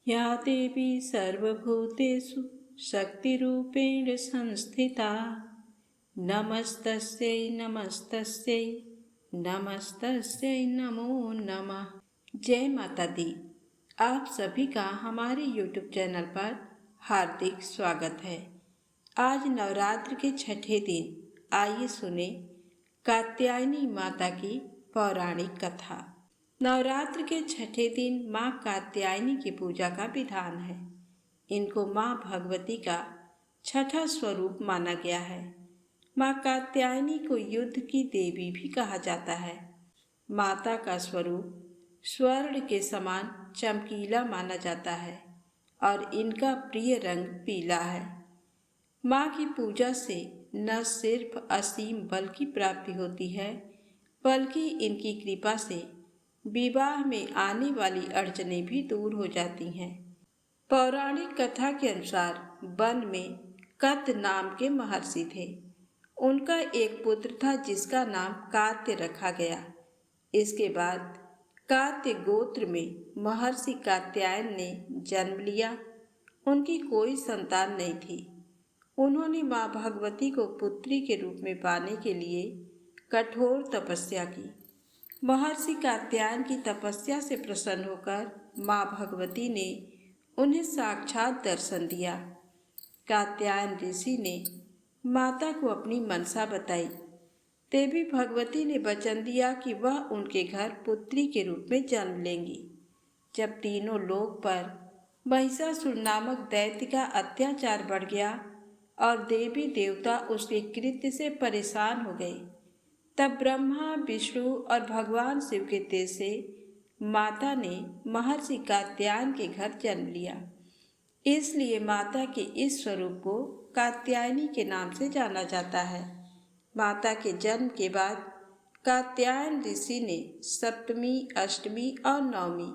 या देवी सर्वभूतेषु शक्तिरूपेण संस्थिता नमस्तस्यै नमस्तस्यै नमस्तस्यै नमो नमः। जय माता दी। आप सभी का हमारे YouTube चैनल पर हार्दिक स्वागत है। आज नवरात्र के छठे दिन आइए सुने कात्यायनी माता की पौराणिक कथा। नवरात्र के छठे दिन माँ कात्यायनी की पूजा का विधान है। इनको माँ भगवती का छठा स्वरूप माना गया है। माँ कात्यायनी को युद्ध की देवी भी कहा जाता है। माता का स्वरूप स्वर्ण के समान चमकीला माना जाता है और इनका प्रिय रंग पीला है। माँ की पूजा से न सिर्फ असीम बल की प्राप्ति होती है, बल्कि इनकी कृपा से विवाह में आने वाली अड़चनें भी दूर हो जाती हैं। पौराणिक कथा के अनुसार वन में कत नाम के महर्षि थे। उनका एक पुत्र था जिसका नाम कात्य रखा गया। इसके बाद कात्य गोत्र में महर्षि कात्यायन ने जन्म लिया। उनकी कोई संतान नहीं थी। उन्होंने माँ भगवती को पुत्री के रूप में पाने के लिए कठोर तपस्या की। महर्षि कात्यायन की तपस्या से प्रसन्न होकर माँ भगवती ने उन्हें साक्षात दर्शन दिया। कात्यायन ऋषि ने माता को अपनी मनसा बताई। देवी भगवती ने वचन दिया कि वह उनके घर पुत्री के रूप में जन्म लेंगी। जब तीनों लोक पर महिषासुर नामक दैत्य का अत्याचार बढ़ गया और देवी देवता उसके कृत्य से परेशान हो गए, तब ब्रह्मा, विष्णु और भगवान शिव के तेज से माता ने महर्षि कात्यायन के घर जन्म लिया। इसलिए माता के इस स्वरूप को कात्यायनी के नाम से जाना जाता है। माता के जन्म के बाद कात्यायन ऋषि ने सप्तमी, अष्टमी और नवमी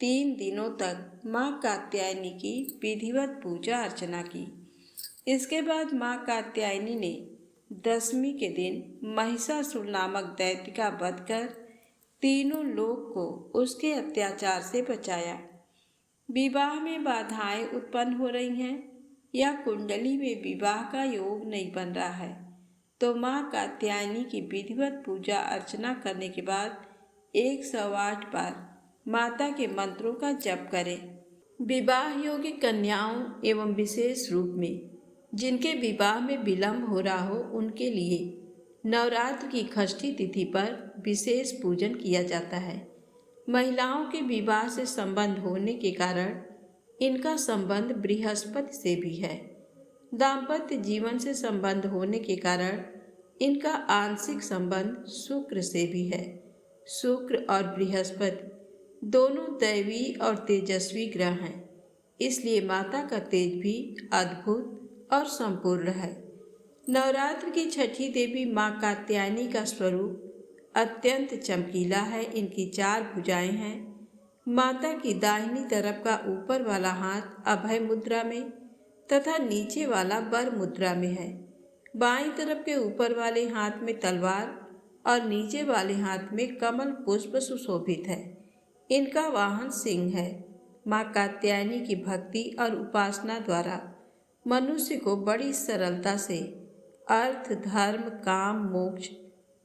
3 दिनों तक माँ कात्यायनी की विधिवत पूजा अर्चना की। इसके बाद माँ कात्यायनी ने दशमी के दिन महिषासुर नामक दैत्य का वध कर तीनों लोक को उसके अत्याचार से बचाया। विवाह में बाधाएं उत्पन्न हो रही हैं या कुंडली में विवाह का योग नहीं बन रहा है, तो माँ कात्यायनी की विधिवत पूजा अर्चना करने के बाद 108 बार माता के मंत्रों का जप करें। विवाह योग्य कन्याओं एवं विशेष रूप में जिनके विवाह में विलंब हो रहा हो, उनके लिए नवरात्र की षष्ठी तिथि पर विशेष पूजन किया जाता है। महिलाओं के विवाह से संबंध होने के कारण इनका संबंध बृहस्पति से भी है। दाम्पत्य जीवन से संबंध होने के कारण इनका आंशिक संबंध शुक्र से भी है। शुक्र और बृहस्पति दोनों दैवी और तेजस्वी ग्रह हैं, इसलिए माता का तेज भी अद्भुत और संपूर्ण है। नवरात्र की छठी देवी माँ कात्यायनी का स्वरूप अत्यंत चमकीला है। इनकी 4 भुजाएं हैं। माता की दाहिनी तरफ का ऊपर वाला हाथ अभय मुद्रा में तथा नीचे वाला वर मुद्रा में है। बाईं तरफ के ऊपर वाले हाथ में तलवार और नीचे वाले हाथ में कमल पुष्प सुशोभित है। इनका वाहन सिंह है। माँ कात्यायनी की भक्ति और उपासना द्वारा मनुष्य को बड़ी सरलता से अर्थ, धर्म, काम, मोक्ष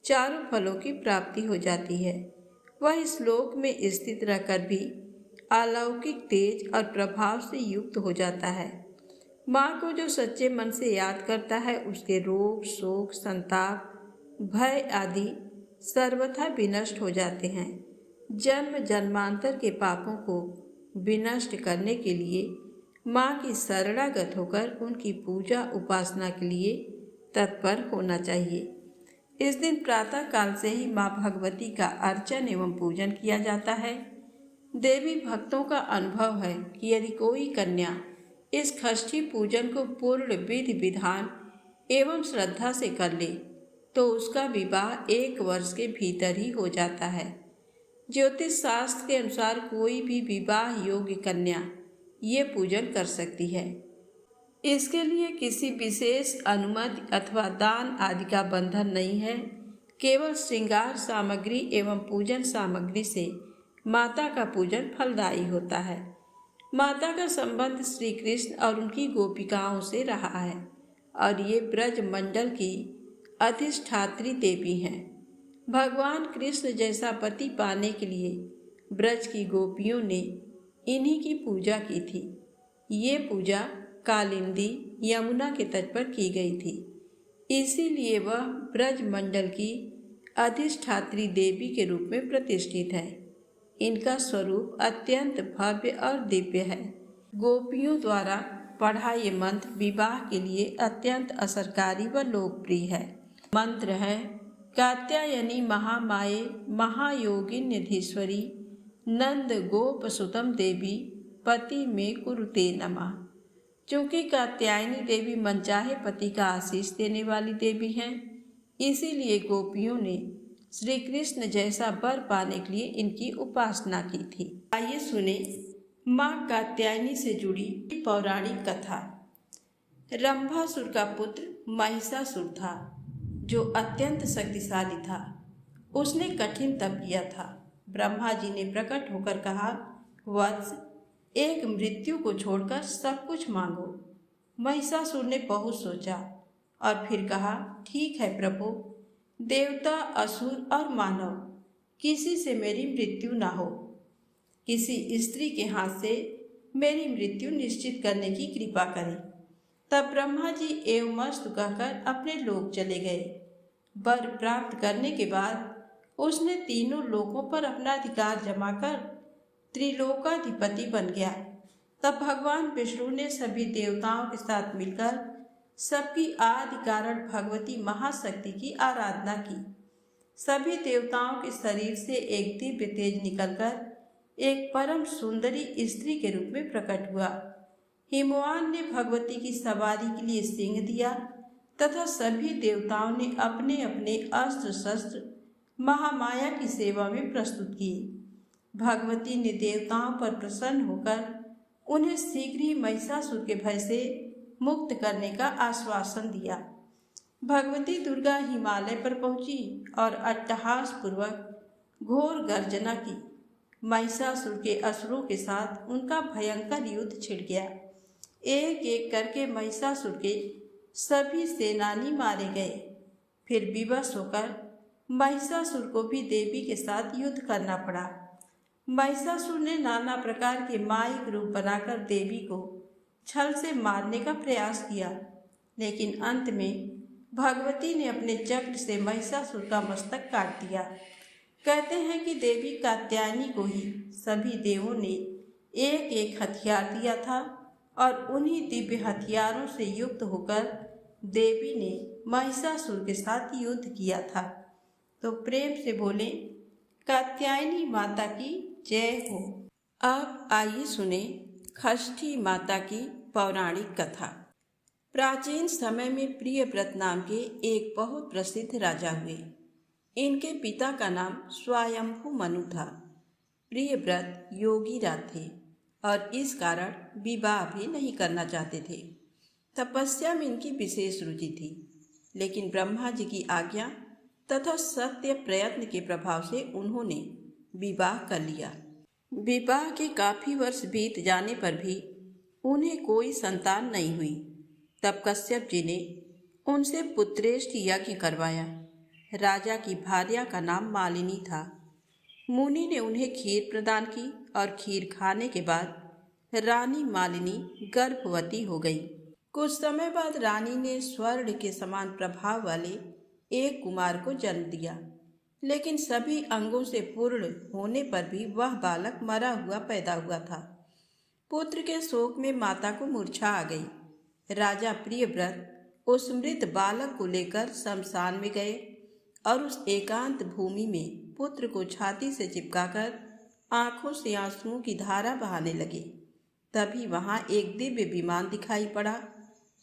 चारों फलों की प्राप्ति हो जाती है। वह इस लोक में स्थित रहकर भी अलौकिक तेज और प्रभाव से युक्त हो जाता है। माँ को जो सच्चे मन से याद करता है, उसके रोग, शोक, संताप, भय आदि सर्वथा विनष्ट हो जाते हैं। जन्म जन्मांतर के पापों को विनष्ट करने के लिए माँ की शरणागत होकर उनकी पूजा उपासना के लिए तत्पर होना चाहिए। इस दिन प्रातः काल से ही माँ भगवती का अर्चन एवं पूजन किया जाता है। देवी भक्तों का अनुभव है कि यदि कोई कन्या इस षष्ठी पूजन को पूर्ण विधि विधान एवं श्रद्धा से कर ले तो उसका विवाह 1 वर्ष के भीतर ही हो जाता है। ज्योतिष शास्त्र के अनुसार कोई भी विवाह योग्य कन्या ये पूजन कर सकती है। इसके लिए किसी विशेष अनुमति अथवा दान आदि का बंधन नहीं है। केवल श्रृंगार सामग्री एवं पूजन सामग्री से माता का पूजन फलदायी होता है। माता का संबंध श्री कृष्ण और उनकी गोपिकाओं से रहा है और ये ब्रज मंडल की अधिष्ठात्री देवी हैं। भगवान कृष्ण जैसा पति पाने के लिए ब्रज की गोपियों ने इन्हीं की पूजा की थी। ये पूजा कालिंदी यमुना के तट पर की गई थी, इसीलिए वह ब्रज मंडल की अधिष्ठात्री देवी के रूप में प्रतिष्ठित है। इनका स्वरूप अत्यंत भव्य और दिव्य है। गोपियों द्वारा पढ़ा ये मंत्र विवाह के लिए अत्यंत असरकारी व लोकप्रिय है। मंत्र है, कात्यायनी महामाये महायोगिन निधीश्वरी नंद गोप सुतम देवी पति में कुरुते नमः। चूँकि कात्यायनी देवी मनचाहे पति का आशीष देने वाली देवी हैं, इसीलिए गोपियों ने श्री कृष्ण जैसा वर पाने के लिए इनकी उपासना की थी। आइए सुने माँ कात्यायनी से जुड़ी पौराणिक कथा। रंभासुर का पुत्र महिषासुर था, जो अत्यंत शक्तिशाली था। उसने कठिन तप किया था। ब्रह्मा जी ने प्रकट होकर कहा, वत्स, एक मृत्यु को छोड़कर सब कुछ मांगो। महिषासुर ने बहुत सोचा और फिर कहा, ठीक है प्रभु, देवता, असुर और मानव किसी से मेरी मृत्यु ना हो। किसी स्त्री के हाथ से मेरी मृत्यु निश्चित करने की कृपा करें। तब ब्रह्मा जी एवमस्तु कहकर अपने लोक चले गए। वर प्राप्त करने के बाद उसने तीनों लोकों पर अपना अधिकार जमाकर त्रिलोकाधिपति बन गया। तब भगवान विष्णु ने सभी देवताओं के साथ मिलकर सबकी आदि कारण भगवती महाशक्ति की आराधना की। सभी देवताओं के शरीर से एक दिव्य तेज निकलकर एक परम सुंदरी स्त्री के रूप में प्रकट हुआ। हिमवान ने भगवती की सवारी के लिए सिंह दिया तथा सभी देवताओं ने अपने अपने अस्त्र शस्त्र महामाया की सेवा में प्रस्तुत किए। भगवती ने देवताओं पर प्रसन्न होकर उन्हें शीघ्र ही महिषासुर के भय से मुक्त करने का आश्वासन दिया। भगवती दुर्गा हिमालय पर पहुंची और अट्टहास पूर्वक घोर गर्जना की। महिषासुर के असुरों के साथ उनका भयंकर युद्ध छिड़ गया। एक एक करके महिषासुर के सभी सेनानी मारे गए। फिर विवश होकर महिषासुर को भी देवी के साथ युद्ध करना पड़ा। महिषासुर ने नाना प्रकार के मायिक रूप बनाकर देवी को छल से मारने का प्रयास किया, लेकिन अंत में भगवती ने अपने चक्र से महिषासुर का मस्तक काट दिया। कहते हैं कि देवी कात्यायनी को ही सभी देवों ने एक एक हथियार दिया था और उन्हीं दिव्य हथियारों से युक्त होकर देवी ने महिषासुर के साथ युद्ध किया था। तो प्रेम से बोले, कात्यायनी माता की जय हो। अब आइए सुने षष्ठी माता की पौराणिक कथा। प्राचीन समय में प्रियव्रत नाम के एक बहुत प्रसिद्ध राजा हुए। इनके पिता का नाम स्वयंभू मनु था। प्रियव्रत योगी राज थे और इस कारण विवाह भी नहीं करना चाहते थे। तपस्या में इनकी विशेष रुचि थी, लेकिन ब्रह्मा जी की आज्ञा तथा सत्य प्रयत्न के प्रभाव से उन्होंने विवाह कर लिया। विवाह के काफी वर्ष बीत जाने पर भी उन्हें कोई संतान नहीं हुई। तब कश्यप जी ने उनसे पुत्रेष्ठ यज्ञ करवाया। राजा की भार्या का नाम मालिनी था। मुनि ने उन्हें खीर प्रदान की और खीर खाने के बाद रानी मालिनी गर्भवती हो गई। कुछ समय बाद रानी ने स्वर्ण के समान प्रभाव वाले एक कुमार को जन्म दिया, लेकिन सभी अंगों से पूर्ण होने पर भी वह बालक मरा हुआ पैदा हुआ था। पुत्र के शोक में माता को मूर्छा आ गई। राजा प्रियव्रत उस मृत बालक को लेकर शमशान में गए और उस एकांत भूमि में पुत्र को छाती से चिपकाकर आंखों से आंसुओं की धारा बहाने लगे। तभी वहां एक दिव्य विमान दिखाई पड़ा।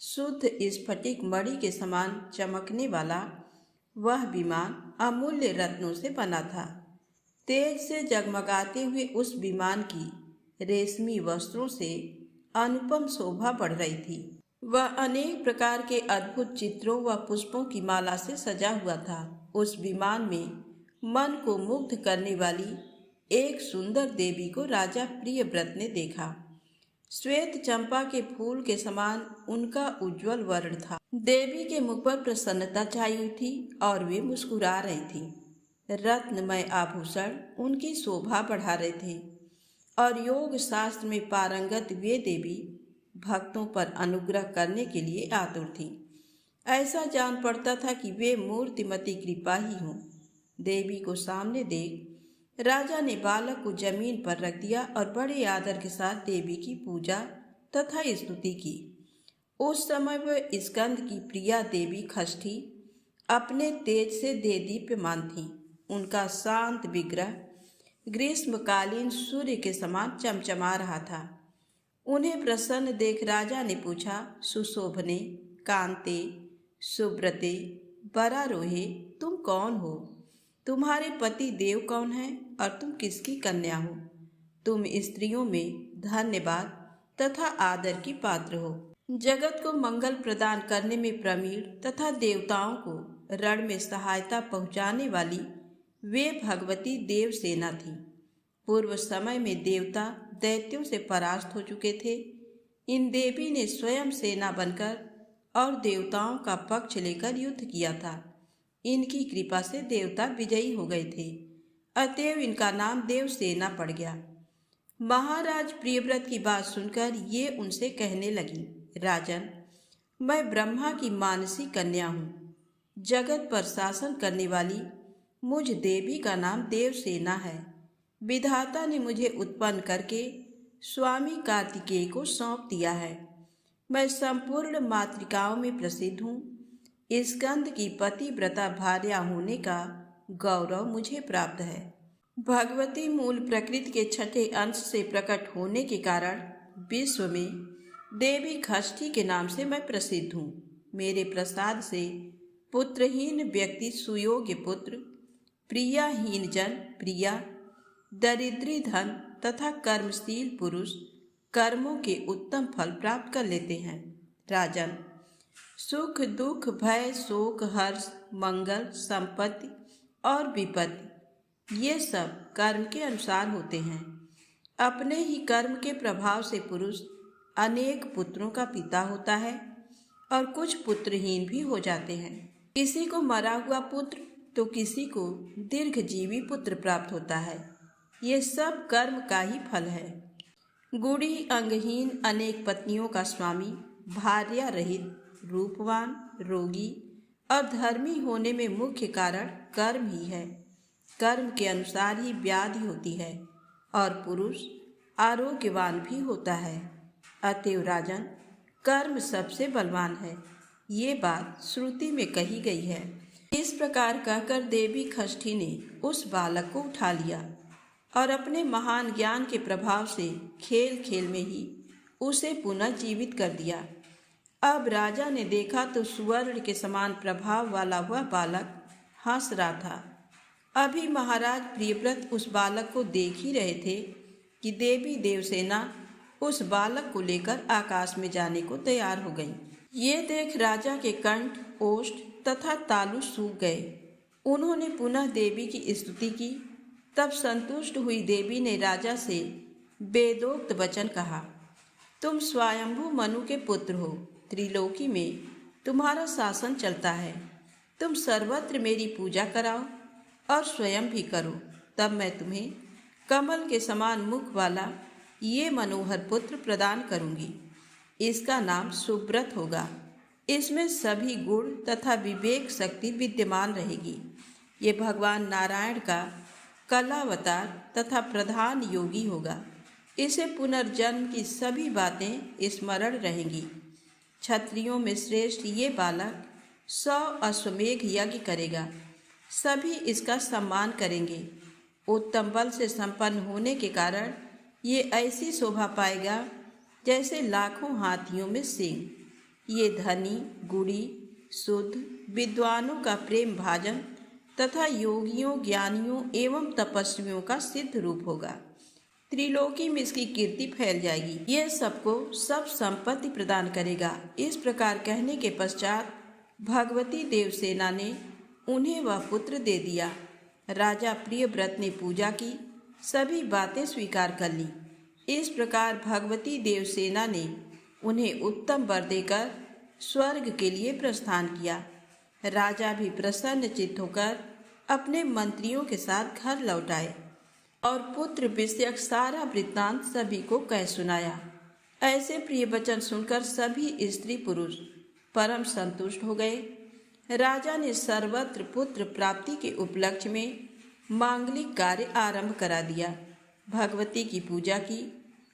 शुद्ध स्फटिक मणि के समान चमकने वाला वह विमान अमूल्य रत्नों से बना था। तेज से जगमगाते हुए उस विमान की रेशमी वस्त्रों से अनुपम शोभा बढ़ रही थी। वह अनेक प्रकार के अद्भुत चित्रों व पुष्पों की माला से सजा हुआ था। उस विमान में मन को मुग्ध करने वाली एक सुंदर देवी को राजा प्रियव्रत ने देखा। श्वेत चंपा के फूल के समान उनका उज्जवल वर्ण था। देवी के मुख पर प्रसन्नता छाई हुई थी और वे मुस्कुरा रही थी। रत्नमय आभूषण उनकी शोभा बढ़ा रहे थे और योग शास्त्र में पारंगत वे देवी भक्तों पर अनुग्रह करने के लिए आतुर थी। ऐसा जान पड़ता था कि वे मूर्तिमती कृपा ही हों। देवी को सामने देख राजा ने बालक को जमीन पर रख दिया और बड़े आदर के साथ देवी की पूजा तथा स्तुति की। उस समय वह स्कंद की प्रिया देवी खष्ठी अपने तेज से देदीप्यमान थी। उनका शांत विग्रह ग्रीष्मकालीन सूर्य के समान चमचमा रहा था। उन्हें प्रसन्न देख राजा ने पूछा, सुशोभने, कांते, सुब्रते, बरारोहे, तुम कौन हो? तुम्हारे पति देव कौन है और तुम किसकी कन्या हो? तुम स्त्रियों में धन्यवाद तथा आदर की पात्र हो। जगत को मंगल प्रदान करने में प्रवीण तथा देवताओं को रण में सहायता पहुंचाने वाली वे भगवती देवसेना थी। पूर्व समय में देवता दैत्यों से परास्त हो चुके थे। इन देवी ने स्वयं सेना बनकर और देवताओं का पक्ष लेकर युद्ध किया था। इनकी कृपा से देवता विजयी हो गए थे, अतएव इनका नाम देवसेना पड़ गया। महाराज प्रियव्रत की बात सुनकर ये उनसे कहने लगी, राजन, मैं ब्रह्मा की मानसी कन्या हूँ। जगत पर शासन करने वाली मुझ देवी का नाम देवसेना है। विधाता ने मुझे उत्पन्न करके स्वामी कार्तिकेय को सौंप दिया है। मैं संपूर्ण मातृकाओं में प्रसिद्ध हूँ। स्कंद की पतिव्रता भार्या होने का गौरव मुझे प्राप्त है। भगवती मूल प्रकृति के छठे अंश से प्रकट होने के कारण विश्व में देवी खष्ठी के नाम से मैं प्रसिद्ध हूँ। मेरे प्रसाद से पुत्रहीन व्यक्ति सुयोग्य पुत्र, प्रियाहीन जन प्रिया, दरिद्री धन तथा कर्मशील पुरुष कर्मों के उत्तम फल प्राप्त कर लेते हैं। राजन, सुख दुख भय शोक हर्ष मंगल संपत्ति और विपत्ति ये सब कर्म के अनुसार होते हैं। अपने ही कर्म के प्रभाव से पुरुष अनेक पुत्रों का पिता होता है और कुछ पुत्रहीन भी हो जाते हैं। किसी को मरा हुआ पुत्र तो किसी को दीर्घजीवी पुत्र प्राप्त होता है। ये सब कर्म का ही फल है। गुड़ी अंगहीन अनेक पत्नियों का स्वामी, भार्या रहित, रूपवान, रोगी और धर्मी होने में मुख्य कारण कर्म ही है। कर्म के अनुसार ही व्याधि होती है और पुरुष आरोग्यवान भी होता है। अतएव राजन, कर्म सबसे बलवान है। ये बात श्रुति में कही गई है। इस प्रकार कहकर देवी खष्ठी ने उस बालक को उठा लिया और अपने महान ज्ञान के प्रभाव से खेल खेल में ही उसे पुनः जीवित कर दिया। अब राजा ने देखा तो सुवर्ण के समान प्रभाव वाला वह बालक हंस रहा था। अभी महाराज प्रियव्रत उस बालक को देख ही रहे थे कि देवी देवसेना उस बालक को लेकर आकाश में जाने को तैयार हो गई। ये देख राजा के कंठ, ओष्ठ तथा तालु सूख गए। उन्होंने पुनः देवी की स्तुति की। तब संतुष्ट हुई देवी ने राजा से वेदोक्त वचन कहा, तुम स्वयंभू मनु के पुत्र हो। त्रिलोकी में तुम्हारा शासन चलता है। तुम सर्वत्र मेरी पूजा कराओ और स्वयं भी करो, तब मैं तुम्हें कमल के समान मुख वाला ये मनोहर पुत्र प्रदान करूंगी। इसका नाम सुब्रत होगा। इसमें सभी गुण तथा विवेक शक्ति विद्यमान रहेगी। ये भगवान नारायण का कलावतार तथा प्रधान योगी होगा। इसे पुनर्जन्म की सभी बातें स्मरण रहेंगी। क्षत्रियों में श्रेष्ठ ये बालक 100 अश्वमेघ यज्ञ करेगा। सभी इसका सम्मान करेंगे। उत्तम बल से संपन्न होने के कारण ये ऐसी शोभा पाएगा जैसे लाखों हाथियों में सिंह। ये धनी, गुणी, शुद्ध, विद्वानों का प्रेम भाजन तथा योगियों, ज्ञानियों एवं तपस्वियों का सिद्ध रूप होगा। त्रिलोकी में इसकी कीर्ति फैल जाएगी। यह सबको सब संपत्ति प्रदान करेगा। इस प्रकार कहने के पश्चात भगवती देवसेना ने उन्हें वह पुत्र दे दिया। राजा प्रियव्रत ने पूजा की, सभी बातें स्वीकार कर ली। इस प्रकार भगवती देवसेना ने उन्हें उत्तम वर देकर स्वर्ग के लिए प्रस्थान किया। राजा भी प्रसन्न चित्त होकर अपने मंत्रियों के साथ घर लौट आए और पुत्र विषयक सारा वृत्तांत सभी को कह सुनाया। ऐसे प्रिय वचन सुनकर सभी स्त्री पुरुष परम संतुष्ट हो गए। राजा ने सर्वत्र पुत्र प्राप्ति के उपलक्ष्य में मांगलिक कार्य आरंभ करा दिया। भगवती की पूजा की,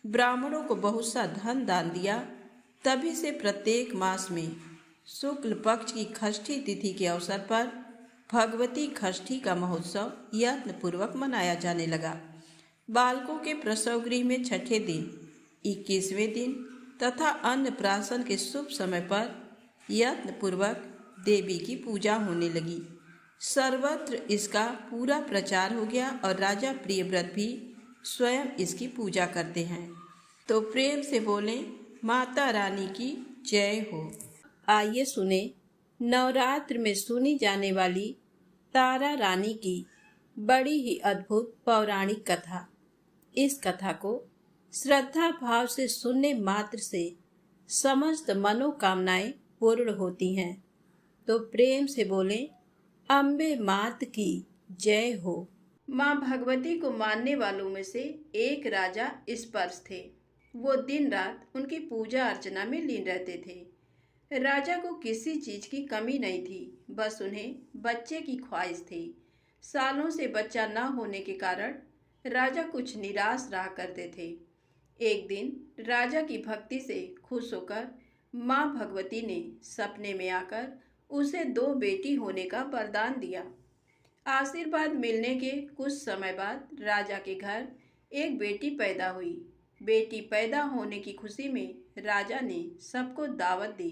ब्राह्मणों को बहुत सा धन दान दिया। तभी से प्रत्येक मास में शुक्ल पक्ष की षष्ठी तिथि के अवसर पर भगवती षष्ठी का महोत्सव यत्न पूर्वक मनाया जाने लगा। बालकों के प्रसव गृह में छठे दिन, 21वें दिन तथा अन्नप्राशन के शुभ समय पर यत्न पूर्वक देवी की पूजा होने लगी। सर्वत्र इसका पूरा प्रचार हो गया और राजा प्रियव्रत भी स्वयं इसकी पूजा करते हैं। तो प्रेम से बोलें, माता रानी की जय हो। आइए सुने नवरात्र में सुनी जाने वाली तारा रानी की बड़ी ही अद्भुत पौराणिक कथा। इस कथा को श्रद्धा भाव से सुनने मात्र से समस्त मनोकामनाएं पूर्ण होती हैं। तो प्रेम से बोलें, अम्बे मात की जय हो। माँ भगवती को मानने वालों में से एक राजा स्पर्श थे। वो दिन रात उनकी पूजा अर्चना में लीन रहते थे। राजा को किसी चीज की कमी नहीं थी, बस उन्हें बच्चे की ख्वाहिश थी। सालों से बच्चा न होने के कारण राजा कुछ निराश रहा करते थे। एक दिन राजा की भक्ति से खुश होकर माँ भगवती ने सपने में आकर उसे 2 बेटी होने का वरदान दिया। आशीर्वाद मिलने के कुछ समय बाद राजा के घर एक बेटी पैदा हुई। बेटी पैदा होने की खुशी में राजा ने सबको दावत दी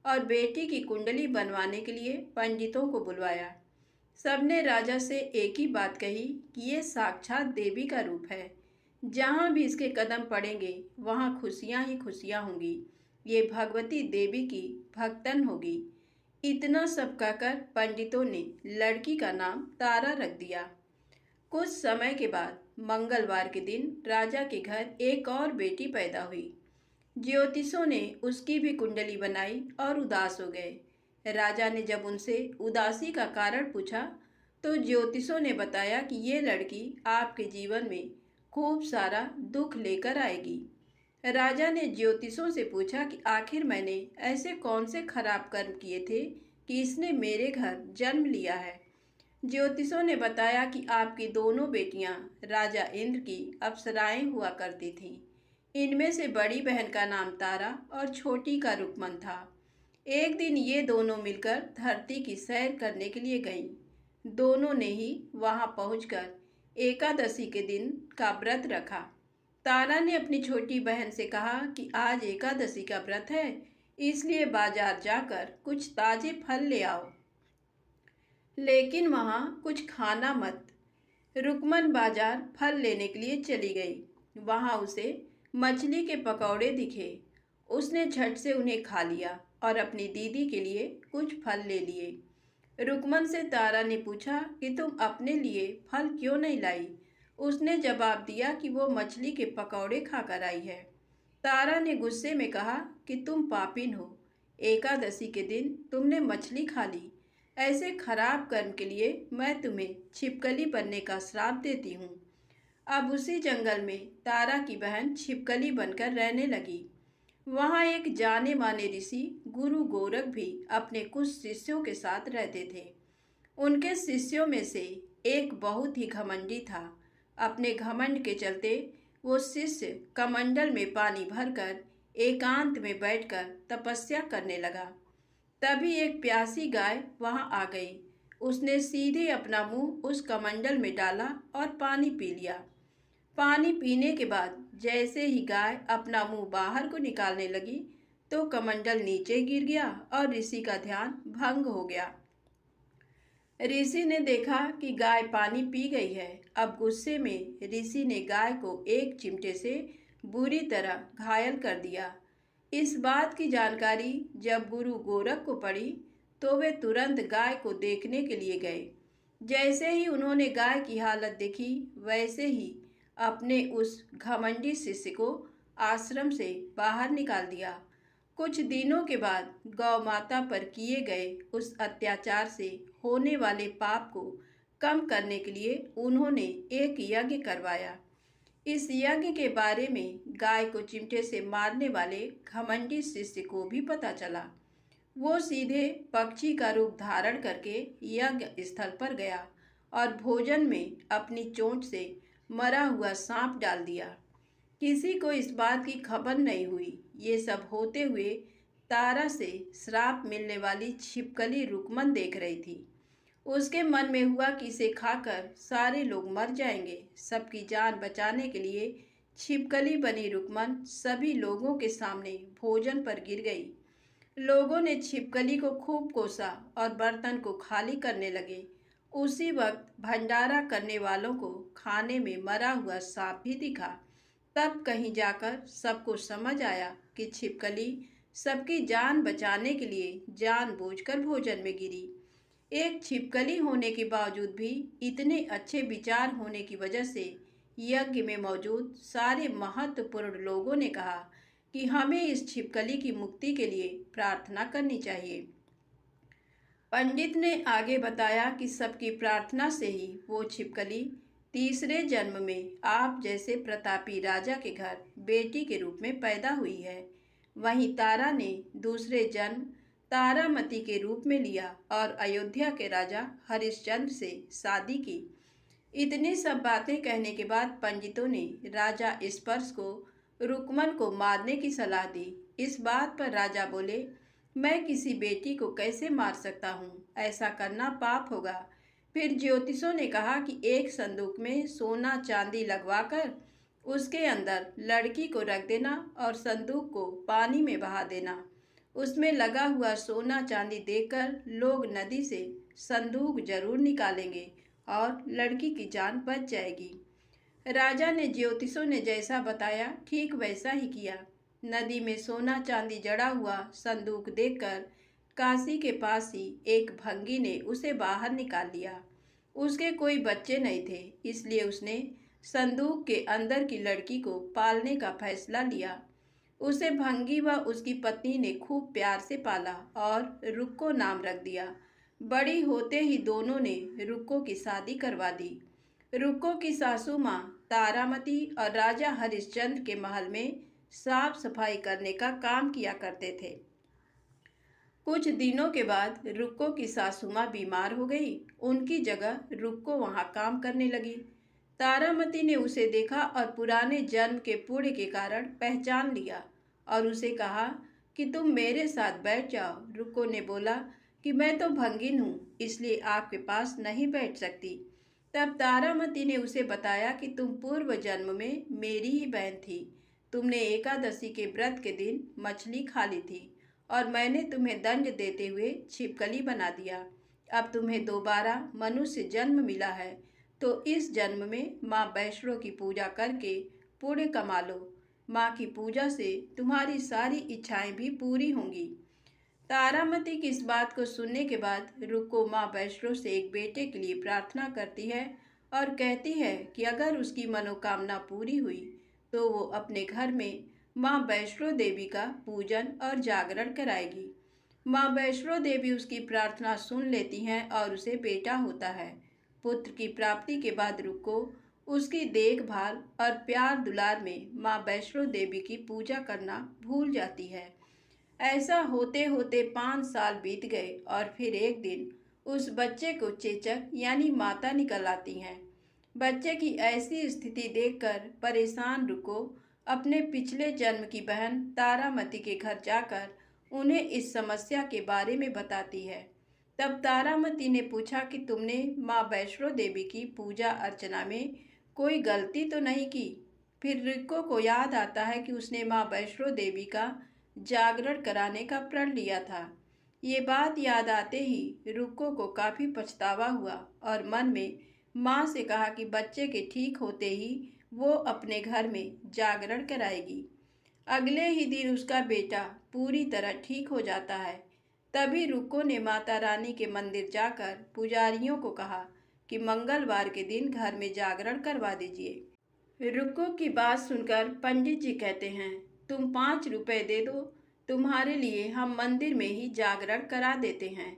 और बेटी की कुंडली बनवाने के लिए पंडितों को बुलवाया। सबने राजा से एक ही बात कही कि ये साक्षात देवी का रूप है। जहाँ भी इसके कदम पड़ेंगे वहाँ खुशियाँ ही खुशियाँ होंगी। ये भगवती देवी की भक्तन होगी। इतना सब कहकर पंडितों ने लड़की का नाम तारा रख दिया। कुछ समय के बाद मंगलवार के दिन राजा के घर एक और बेटी पैदा हुई। ज्योतिषों ने उसकी भी कुंडली बनाई और उदास हो गए। राजा ने जब उनसे उदासी का कारण पूछा तो ज्योतिषों ने बताया कि ये लड़की आपके जीवन में खूब सारा दुख लेकर आएगी। राजा ने ज्योतिषों से पूछा कि आखिर मैंने ऐसे कौन से खराब कर्म किए थे कि इसने मेरे घर जन्म लिया है। ज्योतिषों ने बताया कि आपकी दोनों बेटियां राजा इंद्र की अप्सराएं हुआ करती थीं। इनमें से बड़ी बहन का नाम तारा और छोटी का रुकमन था। एक दिन ये दोनों मिलकर धरती की सैर करने के लिए गईं। दोनों ने ही वहां पहुंचकर एकादशी के दिन का व्रत रखा। तारा ने अपनी छोटी बहन से कहा कि आज एकादशी का व्रत है, इसलिए बाजार जाकर कुछ ताजे फल ले आओ, लेकिन वहाँ कुछ खाना मत। रुकमन बाजार फल लेने के लिए चली गई। वहाँ उसे मछली के पकौड़े दिखे। उसने झट से उन्हें खा लिया और अपनी दीदी के लिए कुछ फल ले लिए। रुकमन से तारा ने पूछा कि तुम अपने लिए फल क्यों नहीं लाई? उसने जवाब दिया कि वो मछली के पकौड़े खाकर आई है। तारा ने गुस्से में कहा कि तुम पापिन हो, एकादशी के दिन तुमने मछली खा ली। ऐसे खराब कर्म के लिए मैं तुम्हें छिपकली बनने का श्राप देती हूँ। अब उसी जंगल में तारा की बहन छिपकली बनकर रहने लगी। वहाँ एक जाने माने ऋषि गुरु गोरख भी अपने कुछ शिष्यों के साथ रहते थे। उनके शिष्यों में से एक बहुत ही घमंडी था। अपने घमंड के चलते वो शिष्य कमंडल में पानी भरकर एकांत में बैठकर तपस्या करने लगा। तभी एक प्यासी गाय वहां आ गई। उसने सीधे अपना मुंह उस कमंडल में डाला और पानी पी लिया। पानी पीने के बाद जैसे ही गाय अपना मुंह बाहर को निकालने लगी तो कमंडल नीचे गिर गया और ऋषि का ध्यान भंग हो गया। ऋषि ने देखा कि गाय पानी पी गई है। अब गुस्से में ऋषि ने गाय को एक चिमटे से बुरी तरह घायल कर दिया। इस बात की जानकारी जब गुरु गोरख को पड़ी तो वे तुरंत गाय को देखने के लिए गए। जैसे ही उन्होंने गाय की हालत देखी वैसे ही अपने उस घमंडी शिष्य को आश्रम से बाहर निकाल दिया। कुछ दिनों के बाद गौ माता पर किए गए उस अत्याचार से होने वाले पाप को कम करने के लिए उन्होंने एक यज्ञ करवाया। इस यज्ञ के बारे में गाय को चिमटे से मारने वाले घमंडी शिष्य को भी पता चला। वो सीधे पक्षी का रूप धारण करके यज्ञ स्थल पर गया और भोजन में अपनी चोंच से मरा हुआ सांप डाल दिया। किसी को इस बात की खबर नहीं हुई। ये सब होते हुए तारा से श्राप मिलने वाली छिपकली रुकमन देख रही थी। उसके मन में हुआ कि इसे खाकर सारे लोग मर जाएंगे। सबकी जान बचाने के लिए छिपकली बनी रुकमन सभी लोगों के सामने भोजन पर गिर गई। लोगों ने छिपकली को खूब कोसा और बर्तन को खाली करने लगे। उसी वक्त भंडारा करने वालों को खाने में मरा हुआ सांप भी दिखा। तब कहीं जाकर सबको समझ आया कि छिपकली सबकी जान बचाने के लिए जानबूझकर भोजन में गिरी। एक छिपकली होने के बावजूद भी इतने अच्छे विचार होने की वजह से यज्ञ में मौजूद सारे महत्वपूर्ण लोगों ने कहा कि हमें इस छिपकली की मुक्ति के लिए प्रार्थना करनी चाहिए। पंडित ने आगे बताया कि सबकी प्रार्थना से ही वो छिपकली तीसरे जन्म में आप जैसे प्रतापी राजा के घर बेटी के रूप में पैदा हुई है। वहीं तारा ने दूसरे जन्म तारामती के रूप में लिया और अयोध्या के राजा हरिश्चंद्र से शादी की। इतनी सब बातें कहने के बाद पंडितों ने राजा स्पर्श को रुकमन को मारने की सलाह दी। इस बात पर राजा बोले, मैं किसी बेटी को कैसे मार सकता हूँ? ऐसा करना पाप होगा। फिर ज्योतिषों ने कहा कि एक संदूक में सोना चांदी लगवाकर उसके अंदर लड़की को रख देना और संदूक को पानी में बहा देना। उसमें लगा हुआ सोना चांदी देखकर लोग नदी से संदूक जरूर निकालेंगे और लड़की की जान बच जाएगी। राजा ने ज्योतिषों ने जैसा बताया ठीक वैसा ही किया। नदी में सोना चांदी जड़ा हुआ संदूक देखकर काशी के पास ही एक भंगी ने उसे बाहर निकाल लिया। उसके कोई बच्चे नहीं थे, इसलिए उसने संदूक के अंदर की लड़की को पालने का फैसला लिया। उसे भंगी व उसकी पत्नी ने खूब प्यार से पाला और रुक्को नाम रख दिया। बड़ी होते ही दोनों ने रुक्को की शादी करवा दी। रुक्को की सासू माँ तारामती और राजा हरिश्चंद्र के महल में साफ सफाई करने का काम किया करते थे। कुछ दिनों के बाद रुक्को की सासू माँ बीमार हो गई। उनकी जगह रुक्को वहाँ काम करने लगी। तारामती ने उसे देखा और पुराने जन्म के पुण्य के कारण पहचान लिया और उसे कहा कि तुम मेरे साथ बैठ जाओ। रुक्को ने बोला कि मैं तो भंगिन हूँ, इसलिए आपके पास नहीं बैठ सकती। तब तारामती ने उसे बताया कि तुम पूर्व जन्म में मेरी ही बहन थी। तुमने एकादशी के व्रत के दिन मछली खा ली थी और मैंने तुम्हें दंड देते हुए छिपकली बना दिया। अब तुम्हें दोबारा मनुष्य जन्म मिला है, तो इस जन्म में माँ वैष्णो की पूजा करके पुण्य कमा लो। माँ की पूजा से तुम्हारी सारी इच्छाएं भी पूरी होंगी। तारामती की इस बात को सुनने के बाद रुक्को माँ वैष्णो से एक बेटे के लिए प्रार्थना करती है और कहती है कि अगर उसकी मनोकामना पूरी हुई तो वो अपने घर में माँ वैष्णो देवी का पूजन और जागरण कराएगी। माँ वैष्णो देवी उसकी प्रार्थना सुन लेती हैं और उसे बेटा होता है। पुत्र की प्राप्ति के बाद रुक्को उसकी देखभाल और प्यार दुलार में माँ वैष्णो देवी की पूजा करना भूल जाती है। ऐसा होते होते 5 साल बीत गए और फिर एक दिन उस बच्चे को चेचक यानी माता निकल आती हैं। बच्चे की ऐसी स्थिति देखकर परेशान रुक्को अपने पिछले जन्म की बहन तारामती के घर जाकर उन्हें इस समस्या के बारे में बताती है। तब तारामती ने पूछा कि तुमने माँ वैष्णो देवी की पूजा अर्चना में कोई गलती तो नहीं की। फिर रुक्को को याद आता है कि उसने माँ वैष्णो देवी का जागरण कराने का प्रण लिया था। ये बात याद आते ही रुक्को को काफ़ी पछतावा हुआ और मन में माँ से कहा कि बच्चे के ठीक होते ही वो अपने घर में जागरण कराएगी। अगले ही दिन उसका बेटा पूरी तरह ठीक हो जाता है। तभी रुक्को ने माता रानी के मंदिर जाकर पुजारियों को कहा कि मंगलवार के दिन घर में जागरण करवा दीजिए। रुको की बात सुनकर पंडित जी कहते हैं, तुम 5 रुपए दे दो, तुम्हारे लिए हम मंदिर में ही जागरण करा देते हैं।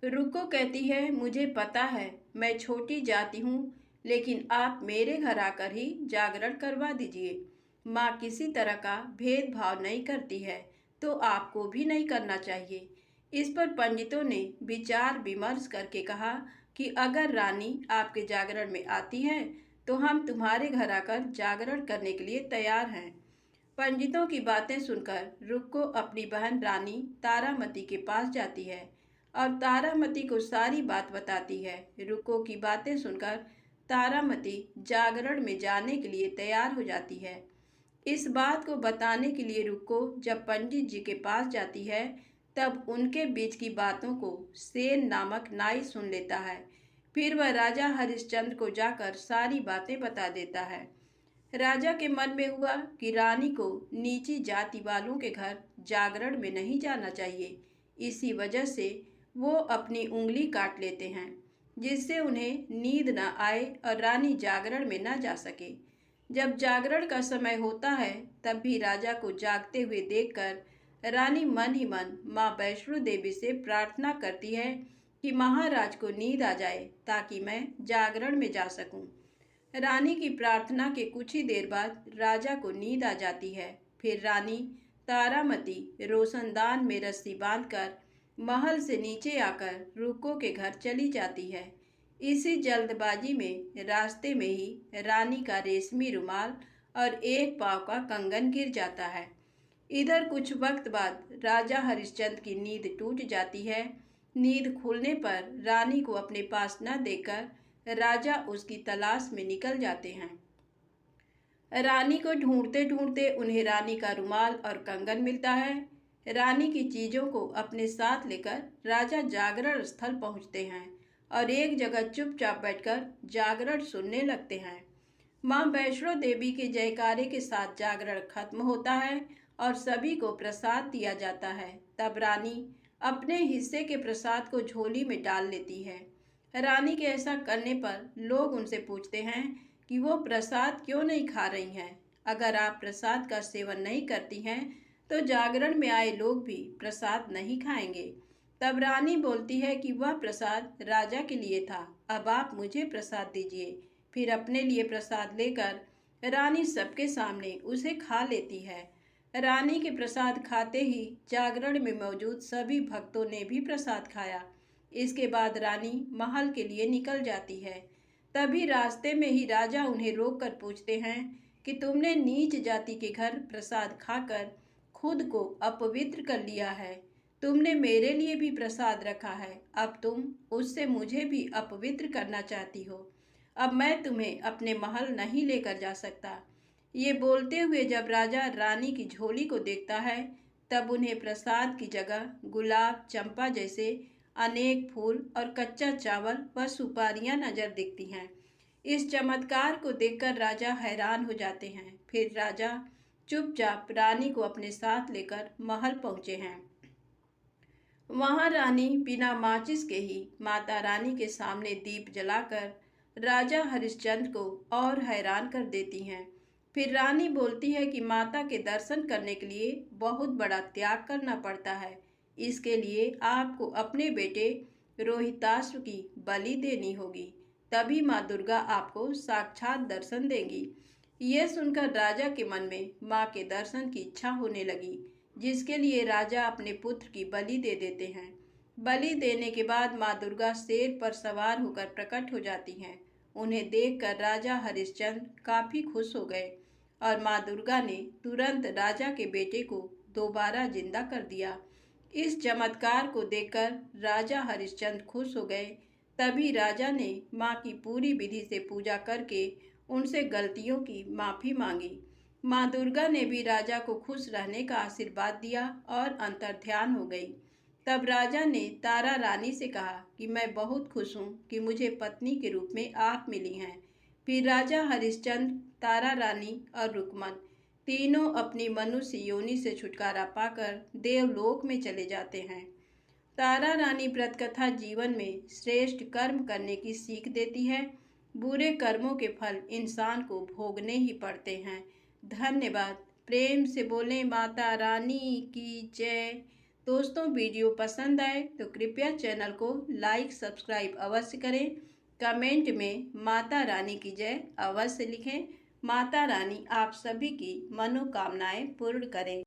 रुको कहती है, मुझे पता है मैं छोटी जाति हूँ, लेकिन आप मेरे घर आकर ही जागरण करवा दीजिए। माँ किसी तरह का भेदभाव नहीं करती है, तो आपको भी नहीं करना चाहिए। इस पर पंडितों ने विचार विमर्श करके कहा कि अगर रानी आपके जागरण में आती है तो हम तुम्हारे घर आकर जागरण करने के लिए तैयार हैं। पंडितों की बातें सुनकर रुक्को अपनी बहन रानी तारामती के पास जाती है और तारामती को सारी बात बताती है। रुक्को की बातें सुनकर तारामती जागरण में जाने के लिए तैयार हो जाती है। इस बात को बताने के लिए रुक्को जब पंडित जी के पास जाती है, तब उनके बीच की बातों को सेन नामक नाई सुन लेता है। फिर वह राजा हरिश्चंद्र को जाकर सारी बातें बता देता है। राजा के मन में हुआ कि रानी को नीची जाति वालों के घर जागरण में नहीं जाना चाहिए। इसी वजह से वो अपनी उंगली काट लेते हैं, जिससे उन्हें नींद न आए और रानी जागरण में न जा सके। जब जागरण का समय होता है, तब भी राजा को जागते हुए देखकर रानी मन ही मन माँ वैष्णो देवी से प्रार्थना करती है कि महाराज को नींद आ जाए ताकि मैं जागरण में जा सकूं। रानी की प्रार्थना के कुछ ही देर बाद राजा को नींद आ जाती है। फिर रानी तारामती रोशनदान में रस्सी बांधकर महल से नीचे आकर रुक्को के घर चली जाती है। इसी जल्दबाजी में रास्ते में ही रानी का रेशमी रुमाल और एक पाव का कंगन गिर जाता है। इधर कुछ वक्त बाद राजा हरिश्चंद्र की नींद टूट जाती है। नींद खुलने पर रानी को अपने पास न देखकर राजा उसकी तलाश में निकल जाते हैं। रानी को ढूंढते ढूंढते उन्हें रानी का रुमाल और कंगन मिलता है। रानी की चीजों को अपने साथ लेकर राजा जागरण स्थल पहुंचते हैं और एक जगह चुपचाप बैठकर जागरण सुनने लगते हैं। माँ वैष्णो देवी के जयकारे के साथ जागरण खत्म होता है और सभी को प्रसाद दिया जाता है। तब रानी अपने हिस्से के प्रसाद को झोली में डाल लेती है। रानी के ऐसा करने पर लोग उनसे पूछते हैं कि वो प्रसाद क्यों नहीं खा रही हैं। अगर आप प्रसाद का सेवन नहीं करती हैं तो जागरण में आए लोग भी प्रसाद नहीं खाएंगे। तब रानी बोलती है कि वह प्रसाद राजा के लिए था, अब आप मुझे प्रसाद दीजिए। फिर अपने लिए प्रसाद लेकर रानी सबके सामने उसे खा लेती है। रानी के प्रसाद खाते ही जागरण में मौजूद सभी भक्तों ने भी प्रसाद खाया। इसके बाद रानी महल के लिए निकल जाती है। तभी रास्ते में ही राजा उन्हें रोककर पूछते हैं कि तुमने नीच जाति के घर प्रसाद खाकर खुद को अपवित्र कर लिया है। तुमने मेरे लिए भी प्रसाद रखा है, अब तुम उससे मुझे भी अपवित्र करना चाहती हो। अब मैं तुम्हें अपने महल नहीं लेकर जा सकता। ये बोलते हुए जब राजा रानी की झोली को देखता है, तब उन्हें प्रसाद की जगह गुलाब, चंपा जैसे अनेक फूल और कच्चा चावल व सुपारियां नजर दिखती हैं। इस चमत्कार को देखकर राजा हैरान हो जाते हैं। फिर राजा चुपचाप रानी को अपने साथ लेकर महल पहुंचे हैं। वहां रानी बिना माचिस के ही माता रानी के सामने दीप जलाकर राजा हरिश्चंद्र को और हैरान कर देती हैं। फिर रानी बोलती है कि माता के दर्शन करने के लिए बहुत बड़ा त्याग करना पड़ता है। इसके लिए आपको अपने बेटे रोहिताश्व की बलि देनी होगी, तभी माँ दुर्गा आपको साक्षात दर्शन देंगी। यह सुनकर राजा के मन में माँ के दर्शन की इच्छा होने लगी, जिसके लिए राजा अपने पुत्र की बलि दे देते हैं। बलि देने के बाद माँ दुर्गा शेर पर सवार होकर प्रकट हो जाती हैं। उन्हें देखकर राजा हरिश्चंद्र काफी खुश हो गए और माँ दुर्गा ने तुरंत राजा के बेटे को दोबारा जिंदा कर दिया। इस चमत्कार को देखकर राजा हरिश्चंद्र खुश हो गए। तभी राजा ने माँ की पूरी विधि से पूजा करके उनसे गलतियों की माफी मांगी। माँ दुर्गा ने भी राजा को खुश रहने का आशीर्वाद दिया और अंतर्ध्यान हो गई। तब राजा ने तारा रानी से कहा कि मैं बहुत खुश हूँ कि मुझे पत्नी के रूप में आप मिली हैं। फिर राजा हरिश्चंद्र, तारा रानी और रुक्मन तीनों अपनी मनुष्य योनि से छुटकारा पाकर देवलोक में चले जाते हैं। तारा रानी व्रत कथा जीवन में श्रेष्ठ कर्म करने की सीख देती है। बुरे कर्मों के फल इंसान को भोगने ही पड़ते हैं। धन्यवाद। प्रेम से बोलें माता रानी की जय। दोस्तों, वीडियो पसंद आए तो कृपया चैनल को लाइक सब्सक्राइब अवश्य करें। कमेंट में माता रानी की जय अवश्य लिखें। माता रानी आप सभी की मनोकामनाएं पूर्ण करें।